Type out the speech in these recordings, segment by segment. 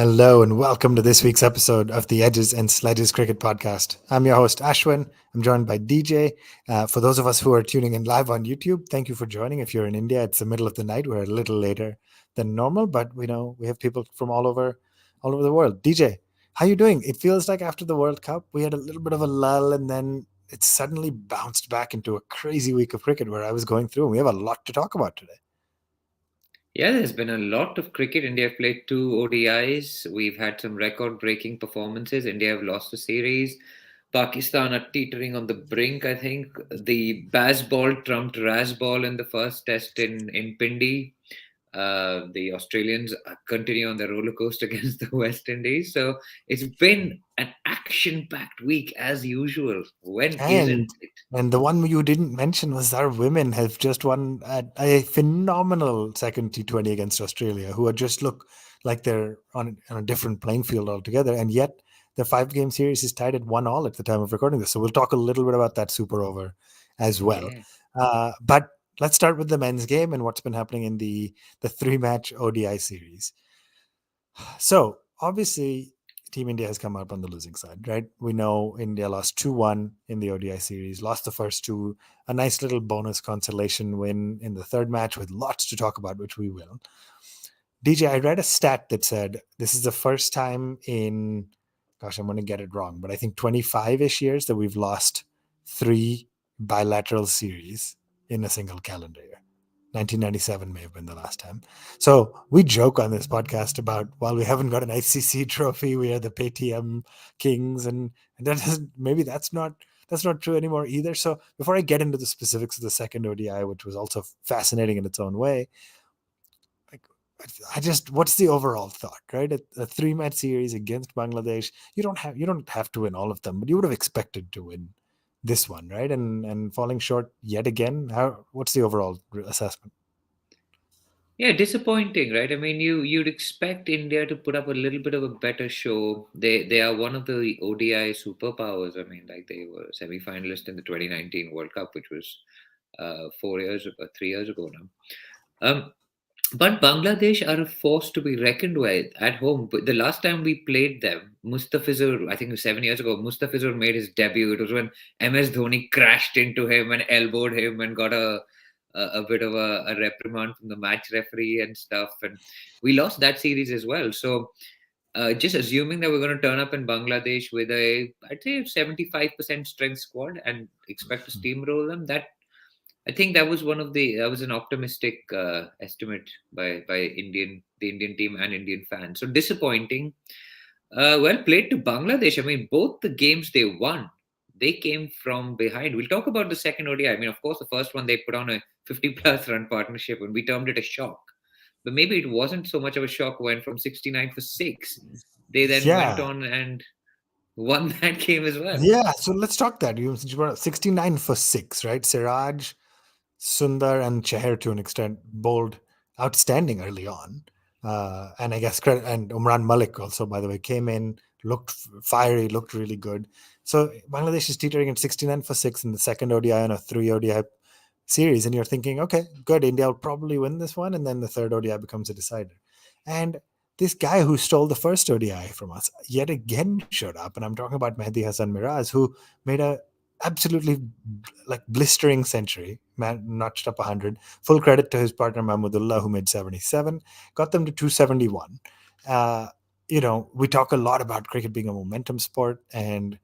Hello and welcome to this week's episode of the Edges and Sledges Cricket Podcast. I'm your host, Ashwin. I'm joined by DJ. For those of us who are tuning in live on YouTube, thank you for joining. If you're in India, it's the middle of the night. We're a little later than normal, but we know we have people from all over the world. DJ, how you doing? It feels like after the World Cup, we had a little bit of a lull and then it suddenly bounced back into a crazy week of cricket where I was going through. And we have a lot to talk about today. Yeah, there's been a lot of cricket. India have played two ODIs. We've had some record breaking performances. India have lost a series. Pakistan are teetering on the brink, I think. The Bazball trumped Razball in the first test in Pindi. The Australians continue on their roller coaster against the West Indies. So it's been an action packed week as usual. When isn't And it? and the one you didn't mention was our women have just won a phenomenal second T20 against Australia, who are just look like they're on a different playing field altogether. And yet the 5 game series is tied at 1-1 at the time of recording this. So we'll talk a little bit about that super over as well. Yeah. But let's start with the men's game and what's been happening in the 3 match ODI series. So obviously, Team India has come up on the losing side, right? We know India lost 2-1 in the ODI series, lost the first two, a nice little bonus consolation win in the third match with lots to talk about, which we will. DJ, I read a stat that said this is the first time in, gosh, I'm going to get it wrong, but I think 25 ish years that we've lost 3 bilateral series in a single calendar year. 1997 may have been the last time. So we joke on this podcast about while we haven't got an ICC trophy, we are the Paytm kings, and that doesn't maybe that's not true anymore either. So before I get into the specifics of the second ODI, which was also fascinating in its own way, like I just what's the overall thought, right? A 3 match series against Bangladesh, you don't have to win all of them, but you would have expected to win this one, right? And falling short yet again. What's the overall assessment? Yeah, disappointing, right? I mean, you'd expect India to put up a little bit of a better show. They are one of the ODI superpowers. I mean, like they were semi-finalist in the 2019 World Cup, which was 4 years ago, 3 years ago now. Um, but Bangladesh are a force to be reckoned with at home. But the last time we played them, Mustafizur, I think it was 7 years ago, Mustafizur made his debut. It was when MS Dhoni crashed into him and elbowed him and got a bit of a reprimand from the match referee and stuff. And we lost that series as well. So just assuming that we're going to turn up in Bangladesh with I'd say 75% strength squad and expect to steamroll them, I think that was an optimistic estimate by the Indian team and Indian fans. So disappointing. Well played to Bangladesh. I mean, both the games they won, they came from behind. We'll talk about the second ODI. I mean, of course, the first one they put on a 50 plus run partnership, and we termed it a shock. But maybe it wasn't so much of a shock. Went from 69 for six. They then went Yeah. on and won that game as well. Yeah. So let's talk that. You brought up 69 for six, right? Siraj, Sundar, and Chahar to an extent bowled outstanding early on. And I guess and Umran Malik also, by the way, came in, looked fiery, looked really good. So Bangladesh is teetering at 69 for six in the second ODI and a 3 ODI series. And you're thinking, okay, good, India will probably win this one. And then the third ODI becomes a decider. And this guy who stole the first ODI from us yet again showed up. And I'm talking about Mehdi Hassan Miraz, who made a absolutely like blistering century, man, notched up 100. Full credit to his partner Mahmudullah, who made 77, got them to 271. Uh, we talk a lot about cricket being a momentum sport, and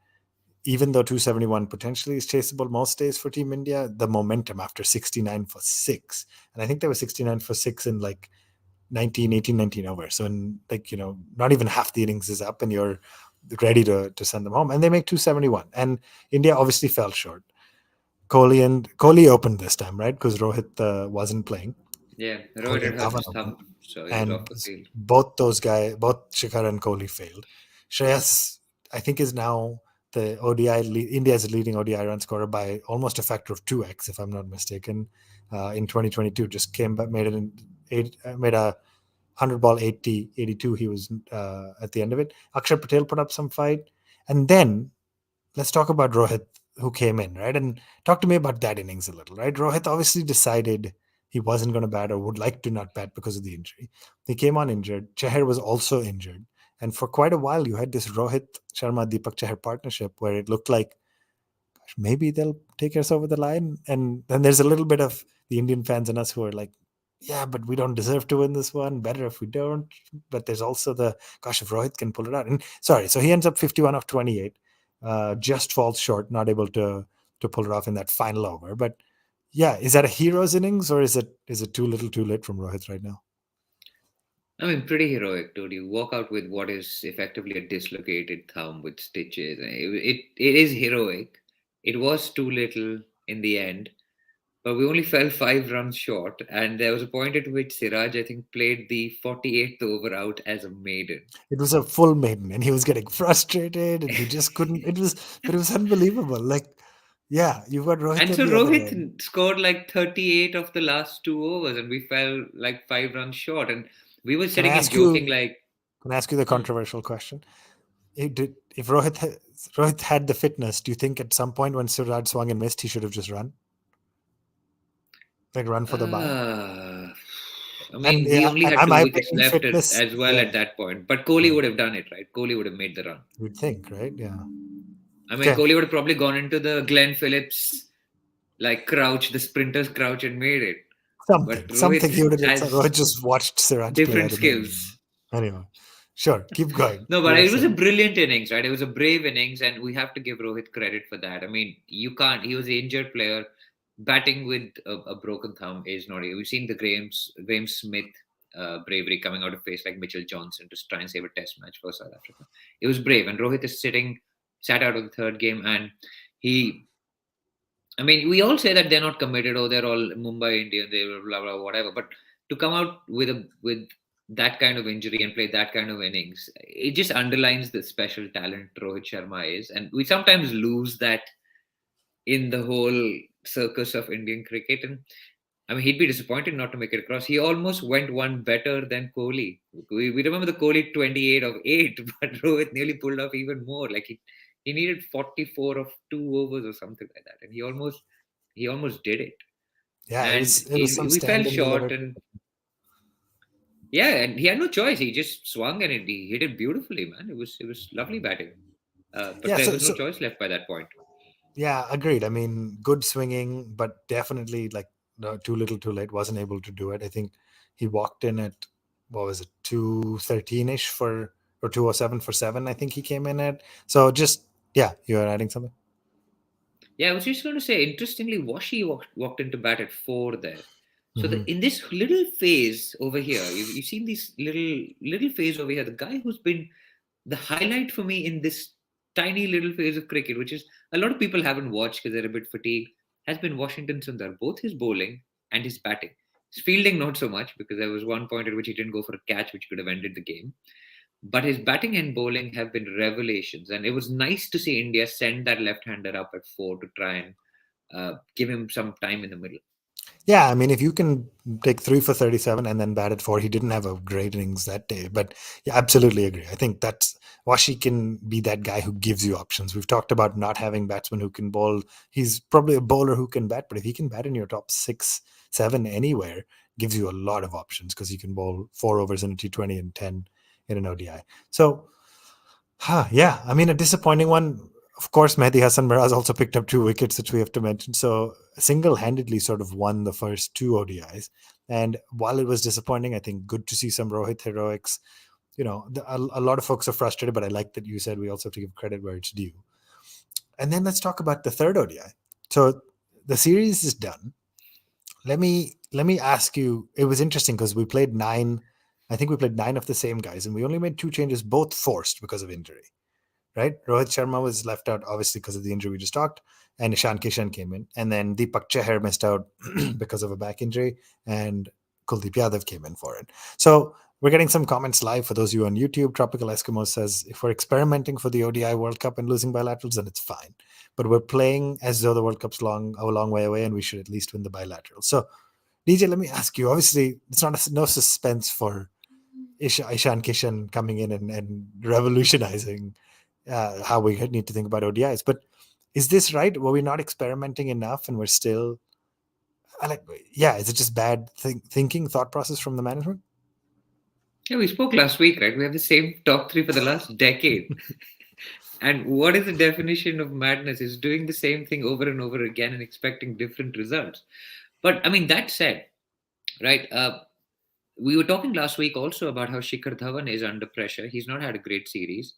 even though 271 potentially is chaseable most days for Team India, the momentum after 69 for six, and I think there was 69 for six in like 19, 18, 19 over. So in like, not even half the innings is up and you're ready to send them home. And they make 271. And India obviously fell short. Kohli opened this time, right? Because Rohit wasn't playing. Yeah, Rohit Kohli had and hurt Dhawan his opened. thumb, so he was And off the field. both those guys, both Shikhar and Kohli failed. Shreyas, I think, is now the India's leading ODI run scorer by almost a factor of 2x, if I'm not mistaken, in 2022. Just came back, made a 100 ball 80, 82. He was at the end of it. Akshar Patel put up some fight. And then let's talk about Rohit, who came in, right? And talk to me about that innings a little, right? Rohit obviously decided he wasn't going to bat or would like to not bat because of the injury. He came on injured. Chahar was also injured. And for quite a while, you had this Rohit Sharma Deepak Chahar partnership where it looked like maybe they'll take us over the line. And then there's a little bit of the Indian fans and us who are like, yeah, but we don't deserve to win this one. Better if we don't. But there's also the, gosh, if Rohit can pull it out. And sorry, so he ends up 51 of 28, just falls short, not able to pull it off in that final over. But yeah, is that a hero's innings, or is it too little too late from Rohit right now? I mean, pretty heroic, dude. You walk out with what is effectively a dislocated thumb with stitches. It is heroic. It was too little in the end, but we only fell 5 runs short. And there was a point at which Siraj, I think, played the 48th over out as a maiden. It was a full maiden, and he was getting frustrated, and he just couldn't. But it was unbelievable. Like, yeah, you've got Rohit And at so the other end. Rohit scored like 38 of the last 2 overs, and we fell like 5 runs short. And we were Can I sitting and ask joking, you? like, Can I ask you the hmm, controversial question? If Rohit had the fitness, do you think at some point when Suraj swung and missed, he should have just run, like run for the by? uh, I And mean, he only had am two I wickets bringing left fitness? as well Yeah, at that point. But Kohli yeah. would have done it, right? Kohli would have made the run. You'd think, right? Yeah. I mean, Okay. Kohli would have probably gone into the Glenn Phillips like crouch, the sprinter's crouch, and made it. But Something Rohit he would have done. has Rohit just watched Siraj play. I different don't know. skills. Anyway, sure. Keep going. No, You but were it was a saying. brilliant innings, right? It was a brave innings, and we have to give Rohit credit for that. I mean, you can't. He was an injured player. Batting with a broken thumb is not. We've seen the Graham Smith bravery coming out of face like Mitchell Johnson to try and save a Test match for South Africa. It was brave, and Rohit is sat out of the third game, and he. I mean, we all say that they're not committed, or they're all Mumbai Indians, they blah blah whatever. But to come out with that kind of injury and play that kind of innings, it just underlines the special talent Rohit Sharma is, and we sometimes lose that in the whole circus of Indian cricket. And I mean, he'd be disappointed not to make it across. He almost went one better than Kohli. We remember the Kohli 28 of 8, but Rohit nearly pulled off even more. Like he needed 44 of 2 overs or something like that, and he almost did it. Yeah, And it was some we fell stand and short, deliver. and yeah, and he had no choice. He just swung and he hit it beautifully, man. It was lovely batting, but Yeah. there So was no so choice left by that point. yeah, agreed. I mean, good swinging, but definitely like too little, too late. Wasn't able to do it. I think he walked in at what was it, 213 ish for or 207 for seven. I think he came in at. So just yeah, you are adding something. Yeah, I was just going to say, interestingly, Washi walked into bat at 4 there. So Hmm. in this little phase over here, you've seen this little phase over here. The guy who's been the highlight for me in this tiny little phase of cricket, which is a lot of people haven't watched because they're a bit fatigued, has been Washington Sundar. Both his bowling and his batting. His fielding not so much because there was one point at which he didn't go for a catch, which could have ended the game. But his batting and bowling have been revelations, and it was nice to see India send that left-hander up at 4 to try and give him some time in the middle. Yeah, I mean, if you can take three for 37 and then bat at four, he didn't have a great innings that day. But yeah, absolutely agree. I think that's Washi can be that guy who gives you options. We've talked about not having batsmen who can bowl. He's probably a bowler who can bat, but if he can bat in your top six, seven, anywhere, gives you a lot of options because he can bowl 4 overs in a T20 and 10 in an ODI. So yeah, I mean, a disappointing one. Of course, Mehdi Hassan Miraz also picked up 2 wickets, which we have to mention. So single-handedly sort of won the first two ODIs. And while it was disappointing, I think good to see some Rohit heroics. A lot of folks are frustrated, but I like that you said we also have to give credit where it's due. And then let's talk about the third ODI. So the series is done. Let me ask you. It was interesting because we played nine. I think we played nine of the same guys, and we only made two changes, both forced because of injury, right? Rohit Sharma was left out, obviously, because of the injury we just talked, and Ishan Kishan came in. And then Deepak Chahar missed out because of a back injury, and Kuldeep Yadav came in for it. So we're getting some comments live for those of you on YouTube. Tropical Eskimo says, if we're experimenting for the ODI World Cup and losing bilaterals, then it's fine. But we're playing as though the World Cup's a long way away, and we should at least win the bilaterals. So, DJ, let me ask you. Obviously, it's no suspense for Ishan Kishan coming in and revolutionizing how we need to think about ODIs. But is this right? Were we not experimenting enough, and we're still like, yeah? Is it just bad thinking, thought process from the management? Yeah, we spoke last week, right? We have the same top three for the last decade. And what is the definition of madness? Is doing the same thing over and over again and expecting different results. But I mean, that said, right? We were talking last week also about how Shikhar Dhawan is under pressure. He's not had a great series.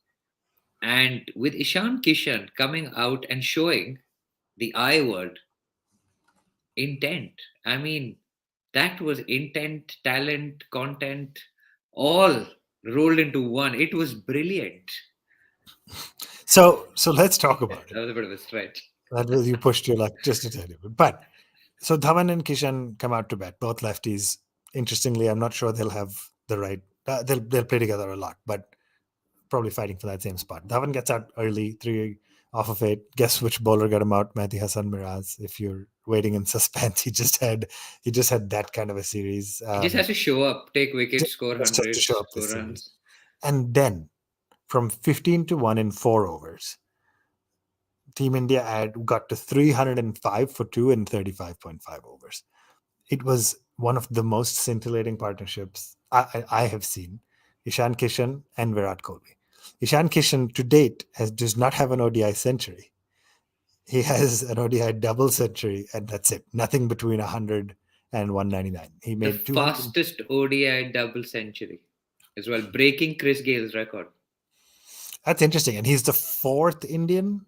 And with Ishan Kishan coming out and showing the I word, intent. I mean, that was intent, talent, content, all rolled into one. It was brilliant. So let's talk about it. That was a bit of a stretch. That was, you pushed your luck just a tiny bit. But so Dhawan and Kishan come out to bat, both lefties. Interestingly, I'm not sure they'll have the right. They'll play together a lot, but probably fighting for that same spot. Dhawan gets out early, 3 off of 8. Guess which bowler got him out? Mehdi Hassan Miraz. If you're waiting in suspense, he just had that kind of a series. He just has to show up, take wickets, score Just has to show hundreds, up score this series, runs. and then from 15 to 1 in 4 overs, Team India had got to 305 for 2 in 35.5 overs. It was one of the most scintillating partnerships I have seen. Ishan Kishan and Virat Kohli. Ishan Kishan to date does not have an ODI century. He has an ODI double century, and that's it. Nothing between 100 and 199. He The made 200. fastest ODI double century as well, breaking Chris Gale's record. That's interesting. And he's the fourth Indian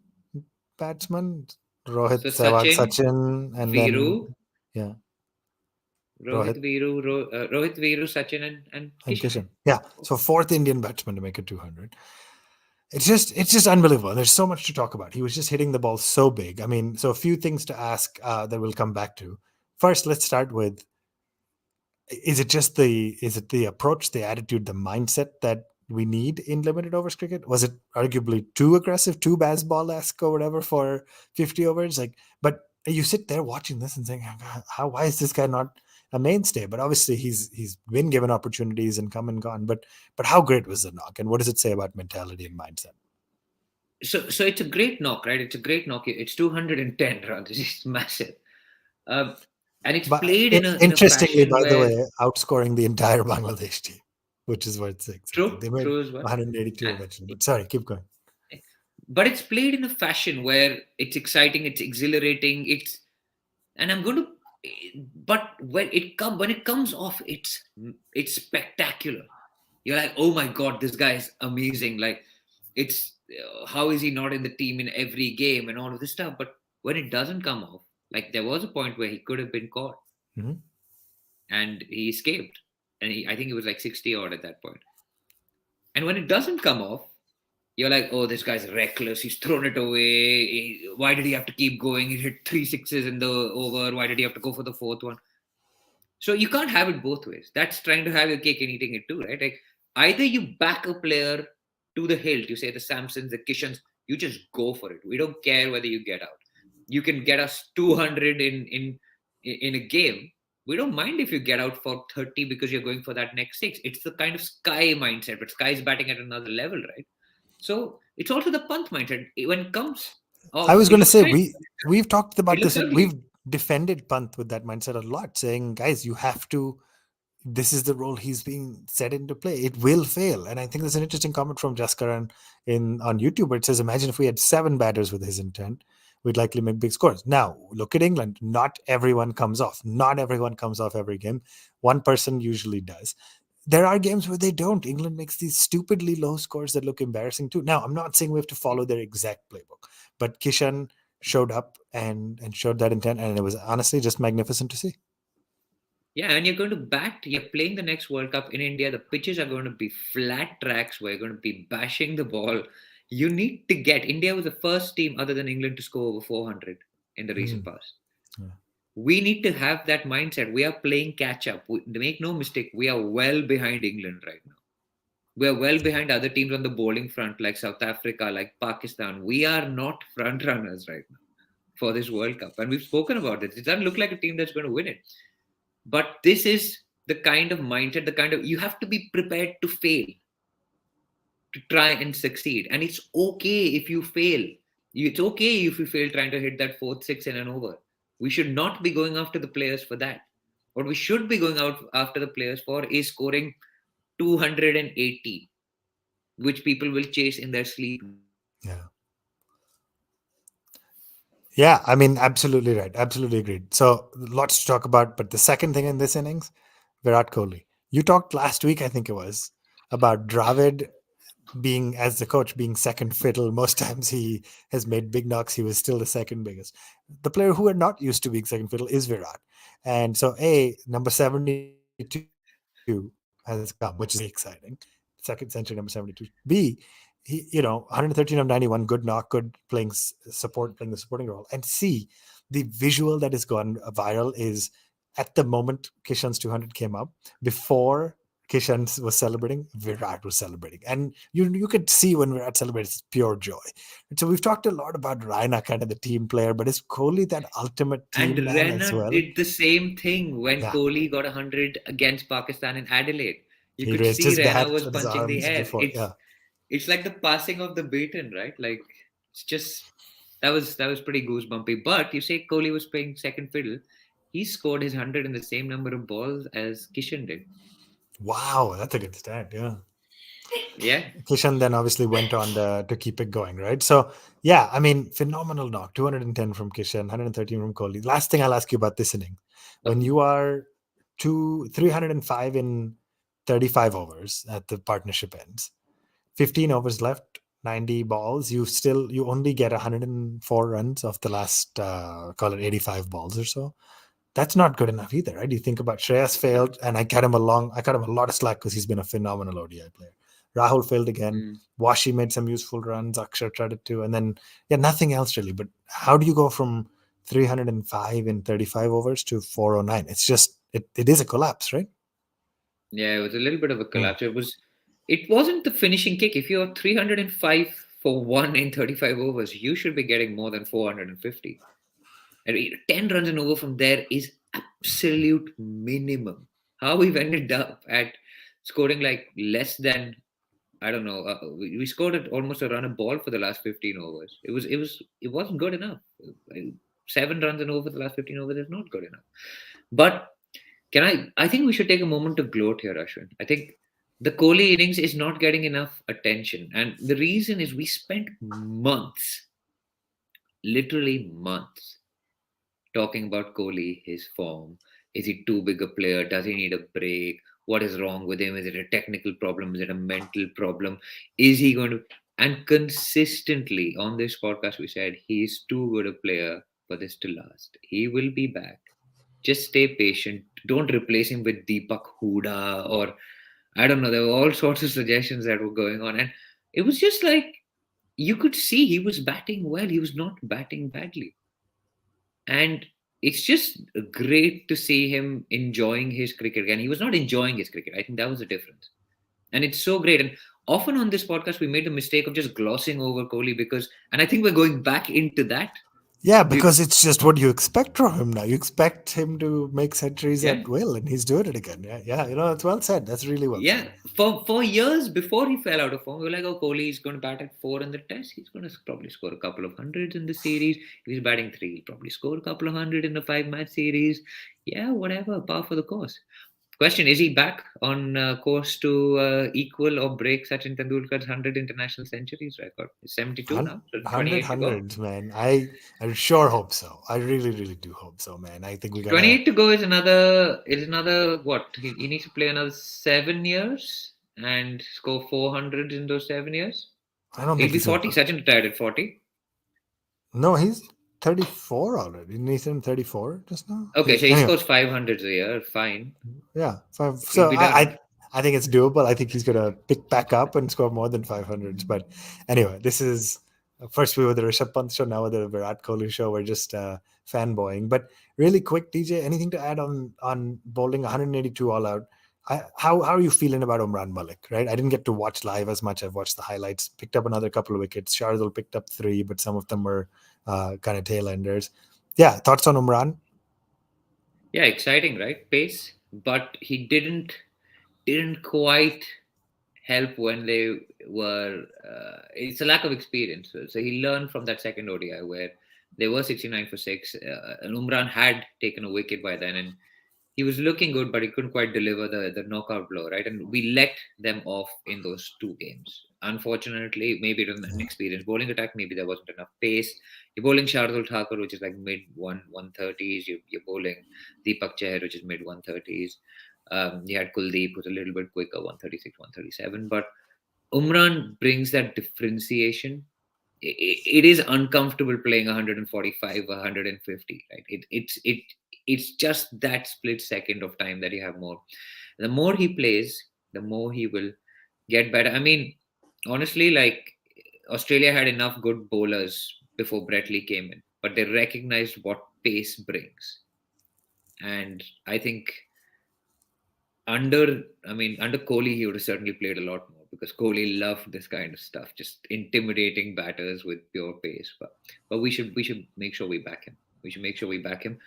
batsman. Rohit, So Sehwag, Sachin, Sachin, and then, Viru, yeah, Rohit Rohit Viru, Rohit Viru, Sachin, and and Kishan. Kishan. Yeah. So fourth Indian batsman to make it 200. It's just unbelievable. There's so much to talk about. He was just hitting the ball so big. I mean, so a few things to ask that we'll come back to. First, let's start with: is it the approach, the attitude, the mindset that we need in limited overs cricket? Was it arguably too aggressive, too baseball esque or whatever for 50 overs? Like, but you sit there watching this and saying, how why is this guy not a mainstay? But obviously he's been given opportunities and come and gone. But how great was the knock, and what does it say about mentality and mindset? So it's a great knock, right? It's a great knock. It's 210 runs. It's massive, um, and it's But played in a interestingly, fashion by the where way, outscoring the entire Bangladesh team, which is worth saying something. true, They made true as well. 182 Uh, eventually. But sorry, keep going. But it's played in a fashion where it's exciting, it's exhilarating, and I'm going to. But when it comes off, it's spectacular. You're like, oh my god, this guy is amazing. Like, it's how is he not in the team in every game and all of this stuff? But when it doesn't come off, like there was a point where he could have been caught Mhm. and he escaped, and I think it was like 60 odd at that point. And when it doesn't come off, you're like, oh, this guy's reckless. He's thrown it away. Why did he have to keep going? He hit three sixes in the over. Why did he have to go for the fourth one? So you can't have it both ways. That's trying to have your cake and eating it too, right? Like either you back a player to the hilt, you say the Samsons, the Kishans, you just go for it. We don't care whether you get out. You can get us 200 in a game. We don't mind if you get out for 30 because you're going for that next six. It's the kind of Sky mindset, but Sky's batting at another level, right? So it's also the punt mindset. When it comes I off, was he going to looks say great. we've talked He about looks this. ugly. We've defended Pant with that mindset a lot, saying, guys, you have to. This is the role he's being set into play. It will fail, and I think there's an interesting comment from Jaskaran in on YouTube where it says, "Imagine if we had 7 batters with his intent, we'd likely make big scores." Now, look at England. Not everyone comes off. Not everyone comes off every game. One person usually does. There are games where they don't. England makes these stupidly low scores that look embarrassing too. Now, I'm not saying we have to follow their exact playbook, but Kishan showed up and showed that intent, and it was honestly just magnificent to see. Yeah, and you're going to bat, you're playing the next World Cup in India. The pitches are going to be flat tracks where you're going to be bashing the ball. You need to get. India was the first team other than England to score over 400 in the recent Mm, past. yeah. We need to have that mindset. We are playing catch up. Make no mistake, we are well behind England right now. We are well behind other teams on the bowling front, like South Africa, like Pakistan. We are not front runners right now for this World Cup. And we've spoken about this. It doesn't look like a team that's going to win it. But this is the kind of mindset, the kind of you have to be prepared to fail, to try and succeed. And it's okay if you fail. It's okay if you fail trying to hit that fourth six in and over. We should not be going after the players for that. What we should be going out after the players for is scoring 280, which people will chase in their sleep now. Yeah. Yeah, I mean, absolutely right. Absolutely agreed. So, lots to talk about. But the second thing in this innings, Virat Kohli. You talked last week, I think it was, about Dravid being, as the coach, being second fiddle. Most times he has made big knocks. He was still the second biggest. The player who are not used to being second fiddle is Virat. And so, A, number 72 has come, which is really exciting. Second century, number 72. B, he, 113 of 91, good knock, good playing support, playing the supporting role. And C, the visual that has gone viral is at the moment Kishan's 200 came up, before Kishan was celebrating, Virat was celebrating. And you could see when Virat celebrates, it's pure joy. And so we've talked a lot about Raina, kind of the team player, but is Kohli that ultimate And team man as Rena well? did the same thing when Yeah. Kohli got 100 against Pakistan in Adelaide. You He could raised see his Rena bat was with his punching the arms air. before. Yeah. It's like the passing of the baton, right? Like it's just that was pretty goosebumpy. But you say Kohli was playing second fiddle. He scored his 100 in the same number of balls as Kishan did. Wow, that's a good stat. Yeah. Yeah. Kishan then obviously went on to keep it going, right? So yeah, I mean, phenomenal knock. 210 from Kishan, 113 from Kohli. Last thing I'll ask you about this inning. When Okay. you are 305 in 35 overs at the partnership ends, 15 overs left, 90 balls, you only get 104 runs of the last call it 85 balls or so. That's not good enough either, right? You think about Shreyas failed, and I cut him a lot of slack because he's been a phenomenal ODI player. Rahul failed again. Mm. Washi made some useful runs. Akshar tried it too, and then yeah, nothing else really. But how do you go from 305 in 35 overs to 409? It's just it is a collapse, right? Yeah, it was a little bit of a Hmm. collapse. It wasn't the finishing kick. If you're 305 for one in 35 overs, you should be getting more than 450. And 10 runs and over from there is absolute minimum. How we've ended up at scoring like less than, I don't know. We scored at almost a run a ball for the last 15 overs. It wasn't good enough. 7 runs and over the last 15 overs is not good enough. But I think we should take a moment to gloat here, Ashwin. I think the Kohli innings is not getting enough attention, and the reason is we spent months, literally months, talking about Kohli, his form. Is he too big a player? Does he need a break? What is wrong with him? Is it a technical problem? Is it a mental problem? Is he going to? And consistently on this podcast, we said he is too good a player for this to last. He will be back. Just stay patient. Don't replace him with Deepak Huda or I don't know. There were all sorts of suggestions that were going on, and it was just like you could see he was batting well. He was not batting badly. And it's just great to see him enjoying his cricket again. He was not enjoying his cricket. I think that was the difference. And it's so great. And often on this podcast, we made the mistake of just glossing over Kohli and I think we're going back into that. Yeah, We, because it's just what you expect from him now. You expect him to make centuries yeah. at will, and he's doing it again. Yeah, yeah, that's well said. That's really well Yeah. said. For years before he fell out of form, we were like, oh, Kohli is going to bat at 4 in the test. He's going to probably score a couple of hundreds in the series. If he's batting 3, he'll probably score a couple of hundred in the 5-match series. Yeah, whatever. Par for the course. Question: is he back on course to equal or break Sachin Tendulkar's 100 international centuries record? It's 72 now, so 100 28 to go. hundreds, man. I sure hope so. I really, really do hope so, man. I think we gotta. 28 to go is another what? He needs to play another 7 years and score 400 in those 7 years. I don't He'll think be he's gonna 40. put. Sachin retired at 40. No, he's 34 already. Didn't he say 34 just now? Okay, He's so he anyway. scores 500s a year. Fine, Yeah, five. he'll So be I, done. I think it's doable. I think he's gonna pick back up and score more than 500s. But anyway, this is first we were the Rishabh Pant show, now we're the Virat Kohli show. We're just fanboying. But really quick, DJ, anything to add on bowling 182 all out? How are you feeling about Umran Malik? Right, I didn't get to watch live as much. I've watched the highlights. Picked up another couple of wickets. Shardul picked up 3, but some of them were kind of tail enders. Yeah, thoughts on Umran? Yeah, exciting, right? Pace, but he didn't quite help when they were. It's a lack of experience. So he learned from that second ODI where they were 69 for 6. And Umran had taken a wicket by then, and he was looking good, but he couldn't quite deliver the knockout blow, right? And we let them off in those two games. Unfortunately, maybe it was an Yeah. inexperienced bowling attack. Maybe there wasn't enough pace. You're bowling Shardul Thakur, which is like mid 130s. You're bowling Deepak Chahar, which is mid 130s. You had Kuldeep, who's a little bit quicker, 136, 137. But Umran brings that differentiation. It is uncomfortable playing 145 or 150, right? It's just that split second of time that you have more. The more he plays, the more he will get better. I mean, honestly, like Australia had enough good bowlers before Brett Lee came in, but they recognized what pace brings. And I think under Kohli, he would have certainly played a lot more because Kohli loved this kind of stuff, just intimidating batters with pure pace. But we should make sure we back him. We should make sure we back him.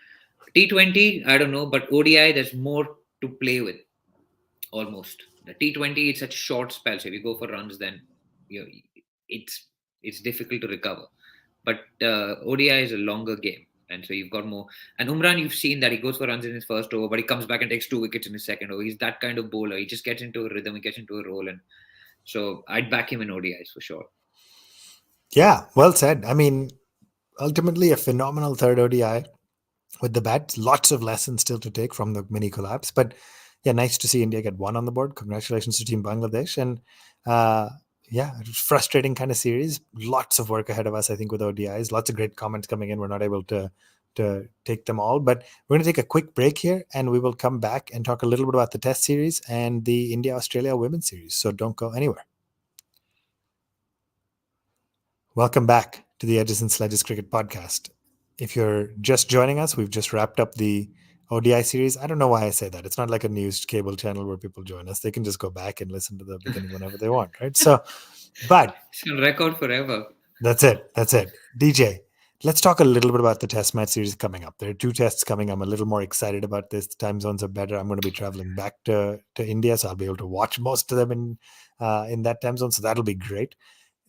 T20, I don't know, but ODI, there's more to play with almost. The T20, it's such a short spell. So if you go for runs, then you know, it's it's difficult to recover. But ODI is a longer game, and so you've got more. And Umran, you've seen that he goes for runs in his first over, but he comes back and takes 2 wickets in his second over. He's that kind of bowler. He just gets into a rhythm, he gets into a role, and so I'd back him in ODIs for sure. Yeah, well said. I mean, ultimately a phenomenal third ODI with the bat. Lots of lessons still to take from the mini collapse. But yeah, nice to see India get one on the board. Congratulations to Team Bangladesh. And uh, yeah, it was frustrating kind of series. Lots of work ahead of us, I think, with ODIs. Lots of great comments coming in. We're not able to take them all, but we're going to take a quick break here, and we will come back and talk a little bit about the Test series and the India Australia Women's Series. So don't go anywhere. Welcome back to the Edges and Sledges Cricket Podcast. If you're just joining us, we've just wrapped up the ODI series. I don't know why I say that. It's not like a news cable channel where people join us. They can just go back and listen to the beginning whenever they want, right? So, but It's on record forever. that's it. That's it. DJ, let's talk a little bit about the test match series coming up. There are two tests coming. I'm a little more excited about this. The time zones are better. I'm going to be traveling back to India, so I'll be able to watch most of them in that time zone. So that'll be great.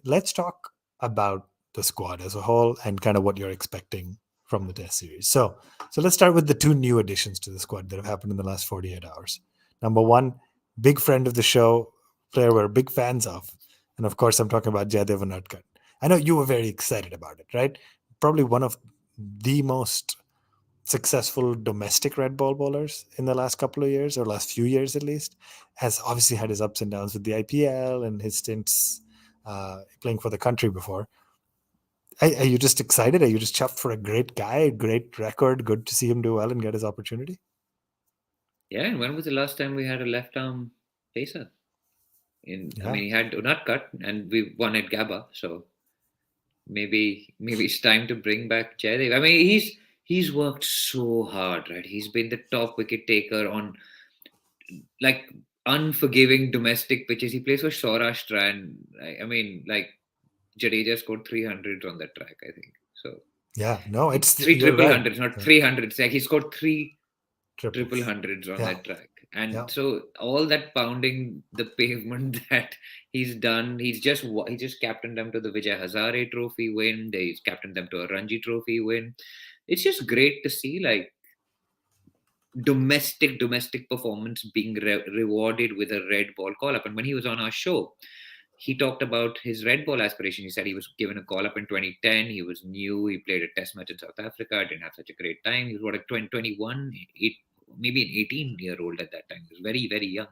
Let's talk about the squad as a whole and kind of what you're expecting from the test series. So let's start with the two new additions to the squad that have happened in the last 48 hours. Number one, big friend of the show, player we're big fans of. And of course, I'm talking about Jaydev Unadkat. I know you were very excited about it, right? Probably one of the most successful domestic red ball bowlers in the last couple of years, or last few years at least, has obviously had his ups and downs with the IPL and his stints playing for the country before. Are you just excited? Are you just chuffed for a great guy, great record? Good to see him do well and get his opportunity. Yeah, and when was the last time we had a left arm pacer? I Yeah, mean, he had Unadkat, and we won at Gabba, so maybe it's time to bring back Jaydev. I mean, he's worked so hard, right? He's been the top wicket taker on like unforgiving domestic pitches. He plays for Saurashtra, and I mean, like Jadeja scored 300 on that track, I think. So yeah. No, it's three you're triple right. hundreds, not Yeah. 300s. Like he scored three triple Triples. hundreds on Yeah, that track. And yeah, so all that pounding the pavement that he's done, he just captained them to the Vijay Hazare Trophy win. He's captained them to a Ranji Trophy win. It's just great to see like domestic performance being rewarded with a red ball call up. And when he was on our show, he talked about his red ball aspiration. He said he was given a call up in 2010. He was new. He played a test match in South Africa. Didn't have such a great time. He was what, a 21, maybe an 18-year-old at that time. He was very, very young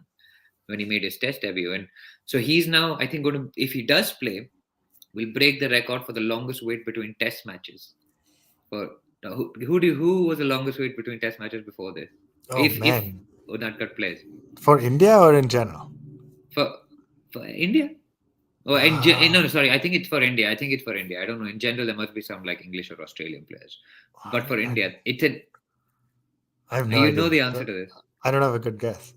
when he made his test debut. And so he's now, I think, going to, if he does play, will break the record for the longest wait between test matches. For who was the longest wait between test matches before this? Oh If man, Unadkat plays for India or in general? for for India. Oh, and no, sorry. I think it's for India. I think it's for India. I don't know. In general, there must be some like English or Australian players, but for I, India, it's a. I have no You know idea. the answer to this. I don't have a good guess.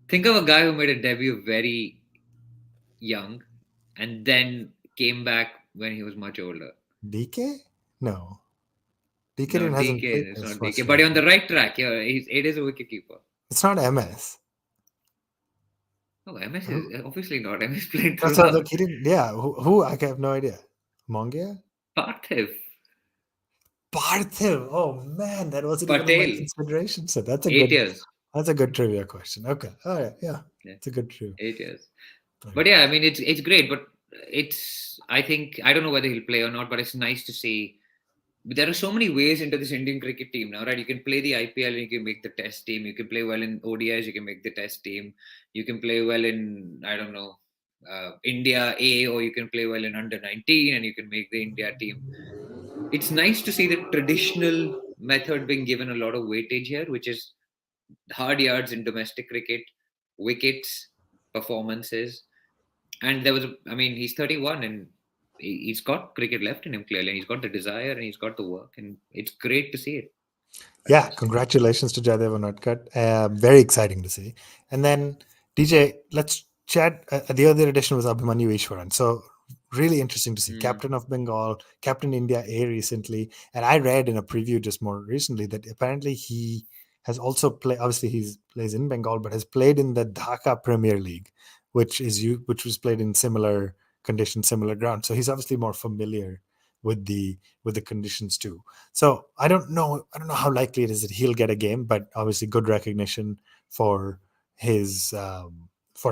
Think of a guy who made a debut very young, and then came back when he was much older. DK? No, DK No, didn't hasn't DK. played It's as not for DK, but Australia. you're on the right track. Yeah, it is a wicketkeeper. It's not MS. Oh, MS Who? is obviously not. MS played That's what like throughout. he didn't. Yeah, who? I have no idea. Mongia? Parthiv Parthiv. Oh man, that wasn't even in my Patel, consideration. So that's a 8 good. years. That's a good trivia question. Okay. All right. Yeah. Yeah, It's a good trivia. it is. But Okay. yeah, I mean, it's great. But it's I think I don't know whether he'll play or not. But it's nice to see. There are so many ways into this Indian cricket team now, right? You can play the IPL and you can make the test team. You can play well in ODIs, you can make the test team. You can play well in, I don't know, India A, or you can play well in under 19 and you can make the India team. It's nice to see the traditional method being given a lot of weightage here, which is hard yards in domestic cricket, wickets, performances. And there was, I mean, he's 31 and he's got cricket left in him clearly. And he's got the desire and he's got the work, and it's great to see it. I Yeah, must say. congratulations to Jaidev Unadkat. Very exciting to see. And then DJ, let's chat. The other edition was Abhimanyu Ishwaran. So really interesting to see. Mm. Captain of Bengal, Captain India A recently, and I read in a preview just more recently that apparently he has also played. Obviously, he plays in Bengal, but has played in the Dhaka Premier League, which was played in similar conditions, similar ground. So he's obviously more familiar with the conditions too. So I don't know. I don't know how likely it is that he'll get a game, but obviously good recognition for his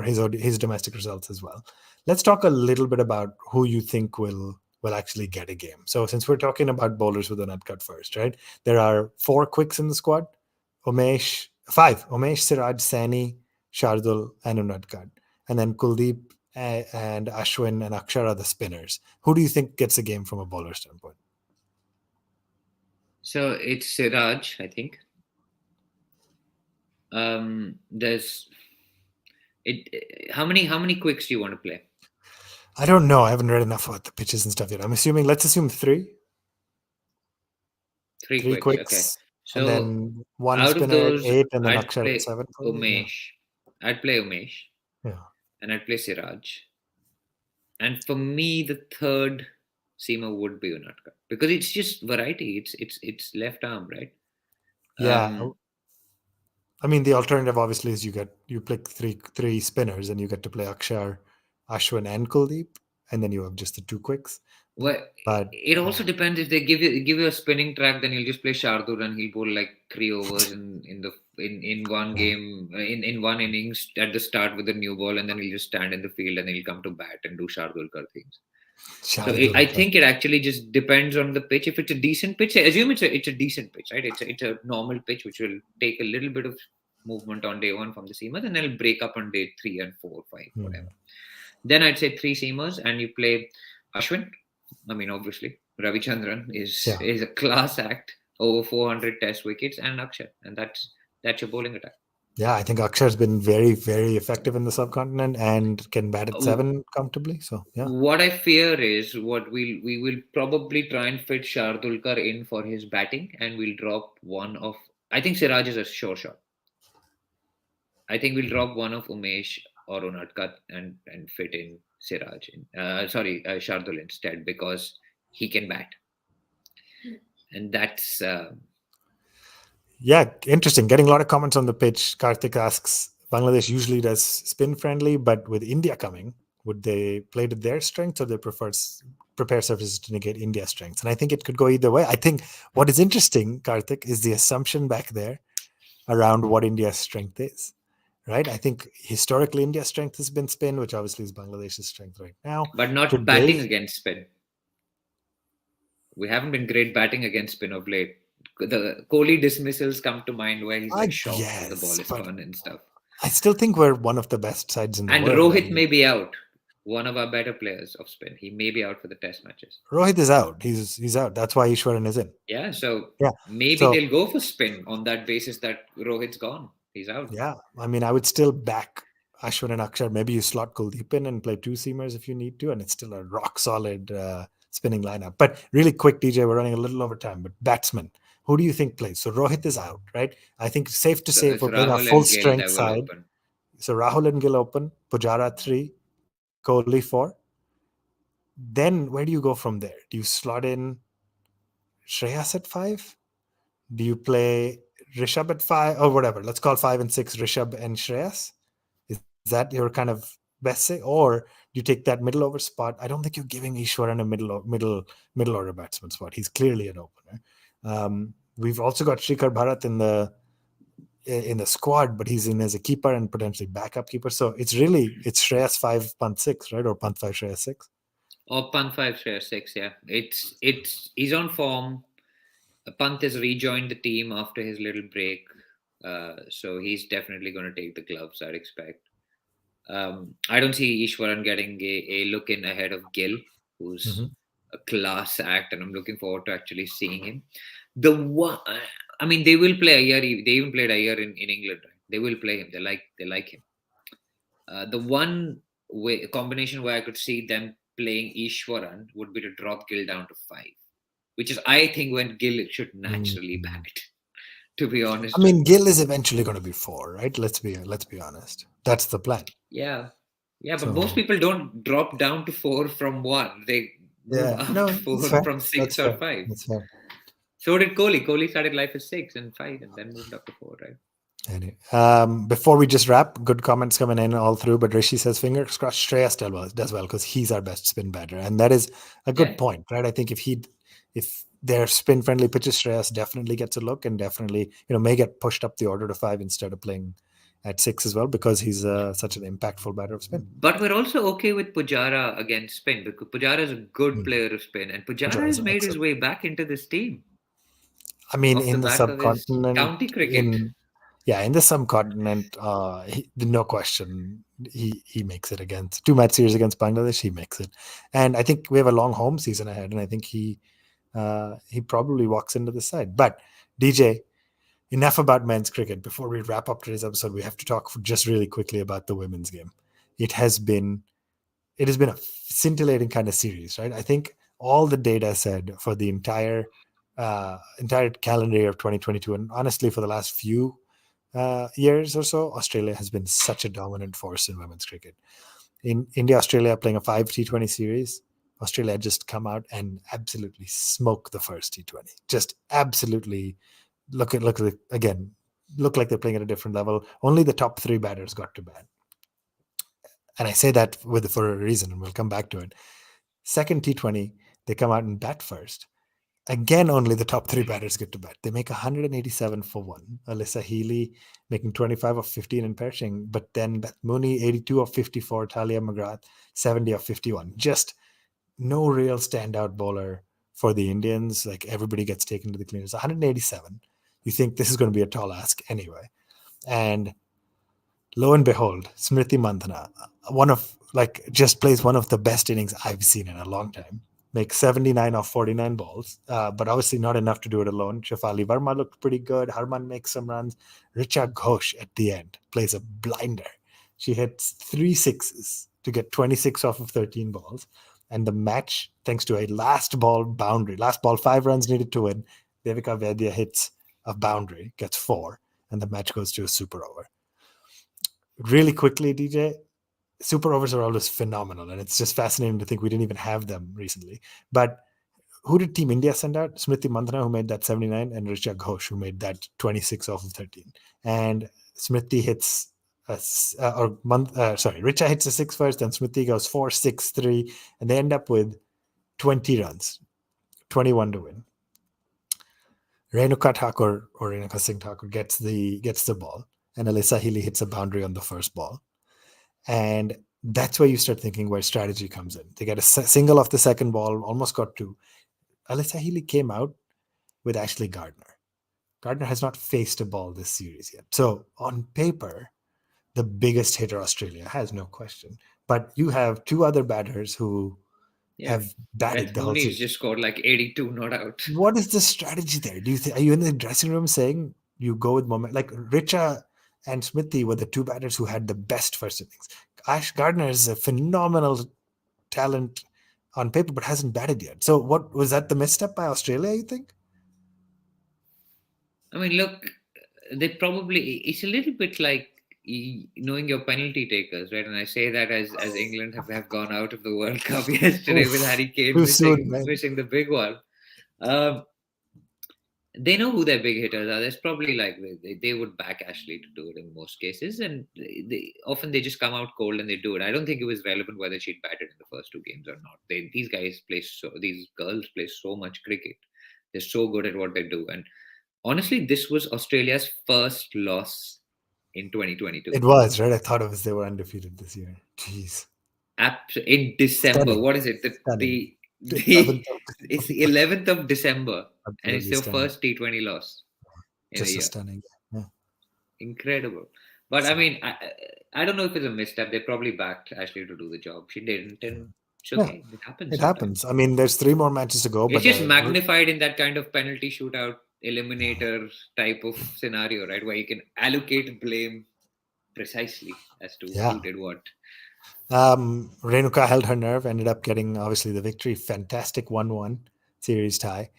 his domestic results as well. Let's talk a little bit about who you think will actually get a game. So since we're talking about bowlers with a nut cut first, right? There are four quicks in the squad. Umesh, Siraj, Sani, Shardul, and Unadkat. And then Kuldeep and Ashwin and Akshar are the spinners. Who do you think gets a game from a bowler standpoint? So it's Siraj, I think. There's it. How many quicks do you want to play? I don't know. I haven't read enough about the pitches and stuff yet. I'm assuming, let's assume Three three quicks. Okay. quicks, and So then one out of spinner at those, eight, and then I'd Akshar at play seven, probably. Yeah. Umesh. I'd play Umesh, Yeah. and I'd play Siraj. And for me, the third seamer would be Unatka because it's just variety. It's left arm, right? Yeah. Um, I mean, the alternative obviously is you pick three spinners, and you get to play Akshar, Ashwin, and Kuldeep, and then you have just the two quicks. well, But it also depends if they give you a spinning track, then you'll just play Shardul and he'll bowl like 3 overs in one yeah, game in one innings at the start with the new ball, and then he'll just stand in the field and he'll come to bat and do Shardulkar things. So I Shardul. think it actually just depends on the pitch. If it's a decent pitch, I assume it's a decent pitch, right? It's a normal pitch which will take a little bit of movement on day one from the seamers, and then it'll break up on day three and four, five, whatever. Hmm. Then I'd say three seamers, and you play Ashwin. I mean, obviously, Ravichandran is Yeah. is a class act, over 400 Test wickets, and Akshay, and that's your bowling attack. Yeah, I think Akshar's been very, very effective in the subcontinent and can bat at Uh, seven comfortably. So yeah. What I fear is what we will probably try and fit Shardulkar in for his batting, and we'll drop one of. I think Siraj is a sure shot. I think we'll drop one of Umesh or Unadkat and fit in Siraj. Shardul instead because he can bat, and that's Yeah, interesting. Getting a lot of comments on the pitch. Karthik asks, Bangladesh usually does spin friendly, but with India coming, would they play to their strengths, or they prepare surfaces to negate India's strengths? And I think it could go either way. I think what is interesting, Karthik, is the assumption back there around what India's strength is. Right? I think historically India's strength has been spin, which obviously is Bangladesh's strength right now. but not Today, batting against spin. We haven't been great batting against spin of late. The Kohli dismissals come to mind where he's I like shocked that the ball guess, is but gone and stuff. I still think we're one of the best sides in the And world. I Rohit mean, may be out. One of our better players of spin. He may be out for the test matches. Rohit is out. He's out. That's why Ishwaran is in. Yeah, so Yeah. maybe So they'll go for spin on that basis that Rohit's gone. He's out. yeah, I mean, I would still back Ashwin and Akshar. Maybe you slot Kuldeep in and play two seamers if you need to, and it's still a rock solid spinning lineup. But really quick, DJ, we're running a little over time. But batsman, who do you think plays? So Rohit is out, right? I think it's safe to So say if it's we're playing a Rahul full and Gill strength that will side. open. So Rahul and Gill open, Pujara 3, Kohli 4. Then where do you go from there? Do you slot in Shreyas at 5? Do you play Rishabh at 5 or whatever? Let's call 5 and 6 Rishabh and Shreyas. Is that your kind of best say, or do you take that middle over spot? I don't think you're giving Ishwaran a middle order batsman spot. He's clearly an opener. We've also got Srikhar Bharat in the squad, but he's in as a keeper and potentially backup keeper. So it's Shreyas 5, Pant 6, right? Or Pant 5, Shreyas 6. Or Pant 5, share 6, yeah. It's he's on form. Pant has rejoined the team after his little break. So he's definitely going to take the gloves, I'd expect. I don't see Ishwaran getting a look in ahead of Gill, who's Hmm. a class act, and I'm looking forward to actually seeing him. The one, I mean, they will play Ayer. They even played Ayer in England, right? They will play him. They like him. The one way combination where I could see them playing Ishwaran would be to drop Gill down to 5, which is I think when Gill should naturally Mm. bat. To be I honest with mean, you, Gill is eventually going to be 4, right? Let's be honest. That's the plan. yeah, yeah. But most So people don't drop down to 4 from 1. They move yeah, up to no, that's 4 fair. from 6 That's or fair. 5. That's fair. So did Kohli. Kohli started life as 6 and 5, and then moved up to 4, right? Anyway, before we just wrap, good comments coming in all through. But Rishi says, fingers crossed, Shreyas does well because he's our best spin batter, and that is a good Yeah. point, right? I think if their spin friendly pitches, Shreyas definitely gets a look, and definitely may get pushed up the order to 5 instead of playing at 6 as well because he's such an impactful batter of spin. But we're also okay with Pujara against spin because Pujara is a good Mm. player of spin, and Pujara Pujara is has made his excellent. way back into this team I mean, off the in the back of his subcontinent, county cricket. in yeah, in the subcontinent, no question, he makes it against 2 match series against Bangladesh. He makes it, and I think we have a long home season ahead, and I think he probably walks into the side. But DJ, enough about men's cricket. Before we wrap up today's episode, we have to talk just really quickly about the women's game. It has been it has been a scintillating kind of series, right? I think all the data said for the entire calendar year of 2022, and honestly for the last few years or so, Australia has been such a dominant force in women's cricket. In India, Australia playing a 5 T20 series, Australia just come out and absolutely smoke the first T20. Just absolutely again, look like they're playing at a different level. Only the top 3 batters got to bat. And I say that for a reason, and we'll come back to it. Second T20, they come out and bat first. Again, only the top 3 batters get to bat. They make 187 for 1. Alyssa Healy making 25 of 15 and Pershing, but then Beth Mooney 82 of 54, Talia McGrath 70 of 51. Just no real standout bowler for the Indians. Like everybody gets taken to the cleaners. 187. You think this is going to be a tall ask anyway. And lo and behold, Smriti Mandhana, one of just plays one of the best innings I've seen in a long time. Makes 79 off 49 balls, but obviously not enough to do it alone. Shafali Verma looked pretty good. Harman makes some runs. Richa Ghosh at the end plays a blinder. She hits 3 sixes to get 26 off of 13 balls. And the match, thanks to a last ball boundary, last ball, 5 runs needed to win. Devika Vaidya hits a boundary, gets 4, and the match goes to a super over. Really quickly, DJ, super overs are always phenomenal, and it's just fascinating to think we didn't even have them recently. But who did Team India send out? Smriti Mandhana, who made that 79, and Richa Ghosh, who made that 26 off of 13. And Smriti hits Richa hits a 6 first, then Smriti goes 4, 6, 3, and they end up with 20 runs, 21 to win. Renuka Thakur or Renuka Singh Thakur gets the ball, and Alyssa Healy hits a boundary on the first ball. And that's where you start thinking where strategy comes in. They get a single off the second ball, almost got 2. Alyssa Healy came out with Ashley Gardner. Gardner has not faced a ball this series yet. So on paper, the biggest hitter Australia has, no question. But you have 2 other batters who Yeah. have batted Beth the whole Mooney's series. just scored like 82 not out. What is the strategy there? Are you in the dressing room saying you go with moment? Like Richa and Smithy were the 2 batters who had the best first innings. Ash Gardner is a phenomenal talent on paper, but hasn't batted yet. So, what was that the misstep by Australia? You think? I mean, look, they probably, it's a little bit like knowing your penalty takers, right? And I say that as England have gone out of the World Cup yesterday with Oof, Harry Kane too soon, missing man. missing the big one. Um, they know who their big hitters are. There's probably like they would back Ashley to do it in most cases, and often they just come out cold and they do it. I don't think it was relevant whether she'd batted in the first 2 games or not. These girls play so much cricket. They're so good at what they do, and Honestly, this was Australia's first loss in It 2022. was, right? I thought it was they were undefeated this year. Jeez. In December. Stunning. What is it? Stunning. The The 11th of it's the December. 11th of December, and it's Absolutely your stunning. first T20 loss in a Just a year. stunning. Yeah. Incredible. But I So, mean, I don't know if it's a misstep. They probably backed Ashley to do the job. She didn't, and it's yeah, okay. It happens it sometimes. happens. I mean, there's three more matches to go, It's but just magnified in that kind of penalty shootout eliminator type of scenario, right? Where you can allocate blame precisely as to yeah. who did what. Renuka held her nerve, ended up getting obviously the victory. Fantastic 1-1 series tie.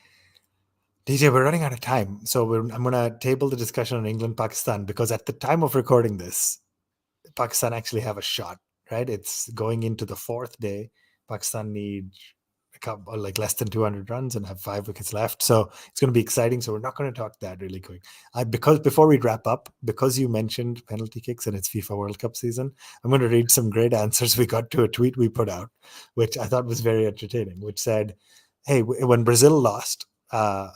DJ, we're running out of time. So I'm going to table the discussion on England Pakistan because at the time of recording this, Pakistan actually have a shot, right? It's going into the fourth day. Pakistan need a couple, like less than 200 runs and have 5 wickets left. So it's going to be exciting. So we're not going to talk that really quick. Because before we wrap up, because you mentioned penalty kicks and it's FIFA World Cup season, I'm going to read some great answers we got to a tweet we put out, which I thought was very entertaining, which said, hey, when Brazil lost,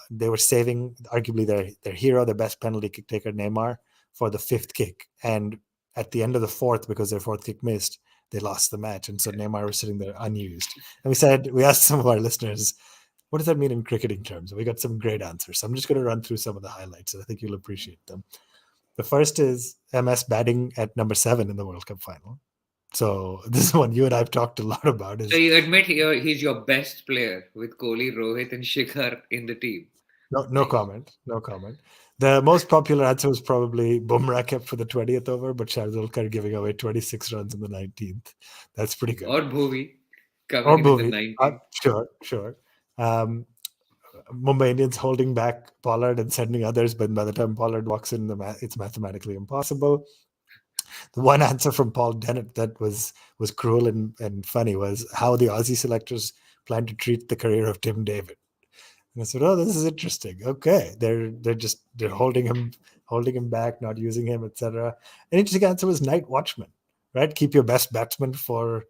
they were saving arguably their hero, their best penalty kick taker, Neymar, for the fifth kick. And at the end of the fourth, because their fourth kick missed, they lost the match. And so Neymar was sitting there unused. And we asked some of our listeners, what does that mean in cricketing terms? And we got some great answers. So I'm just going to run through some of the highlights, and I think you'll appreciate them. The first is MS batting at number 7 in the World Cup final. So this is one you and I have talked a lot about. So Is you admit he's your best player with Kohli, Rohit, and Shikhar in the team. no Nice. comment, no comment. The most popular answer was probably Bumrah kept for the 20th over, but Shardulkar giving away 26 runs in the 19th. That's pretty good. Or Bhuvi coming Or in the Bhuvi. 19th. Sure. Um, Mumbai Indians holding back Pollard and sending others, but by the time Pollard walks in, it's mathematically impossible. The one answer from Paul Dennett that was cruel and funny was how the Aussie selectors plan to treat the career of Tim David. And I said, "Oh, this is interesting. Okay, they're holding him back, not using him, etc." An interesting answer was night watchman, right? Keep your best batsman for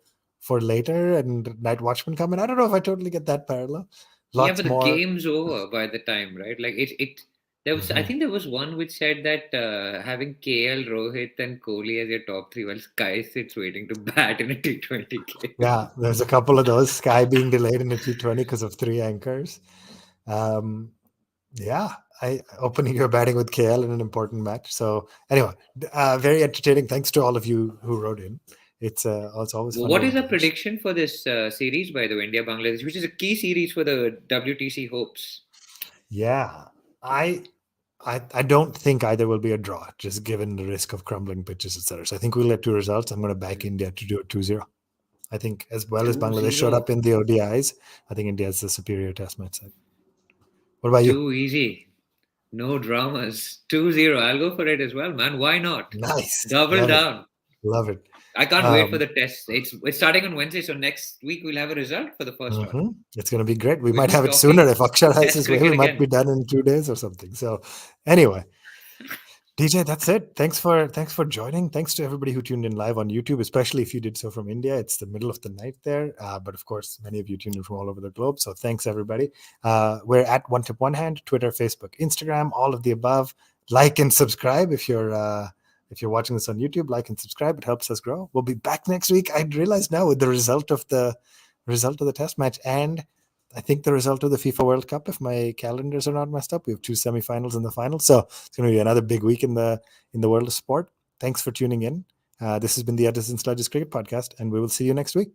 later, and night watchman come in. I don't know if I totally get that parallel. Yeah, Lots but the more. game's over by the time, right? Like it. There was, I Mhm. think, there was one which said that having KL, Rohit, and Kohli as your top three, while Sky sits waiting to bat in a T20 game. Yeah, there's a couple of those. Sky being delayed in a T20 because of 3 anchors. Um, yeah, I opening your batting with KL in an important match. So anyway, very entertaining. Thanks to all of you who wrote in. It's always fun to What is a engage. prediction for this series, by the way, India Bangladesh, which is a key series for the WTC hopes? Yeah, I I don't think either will be a draw, just given the risk of crumbling pitches, etc. So I think we'll get 2 results. I'm going to back India to do it 2-0. I think as well as Two Bangladesh showed up zero. in the ODIs, I think India is the superior test match side. What about you? Too easy. No dramas. 2-0. I'll go for it as well, man. Why not? Nice, Double love it, down. love it. I can't wait for Um, the test. It's starting on Wednesday, so next week we'll have a result for the first one. It's going to be great. We We'll might be have it sooner talking if Akshar has test his way. We cricket might be again. done in 2 days or something. So, anyway, DJ, that's it. Thanks for joining. Thanks to everybody who tuned in live on YouTube, especially if you did so from India. It's the middle of the night there, but of course, many of you tuned in from all over the globe. So thanks everybody. We're at One Tip One Hand, Twitter, Facebook, Instagram, all of the above. Like and subscribe if you're watching this on YouTube. Like and subscribe. It helps us grow. We'll be back next week. I realize now with the result of the test match and I think the result of the FIFA World Cup, if my calendars are not messed up. We have 2 semifinals in the final, so it's going to be another big week in the world of sport. Thanks for tuning in. This has been the Edison Sledges Cricket Podcast, and we will see you next week.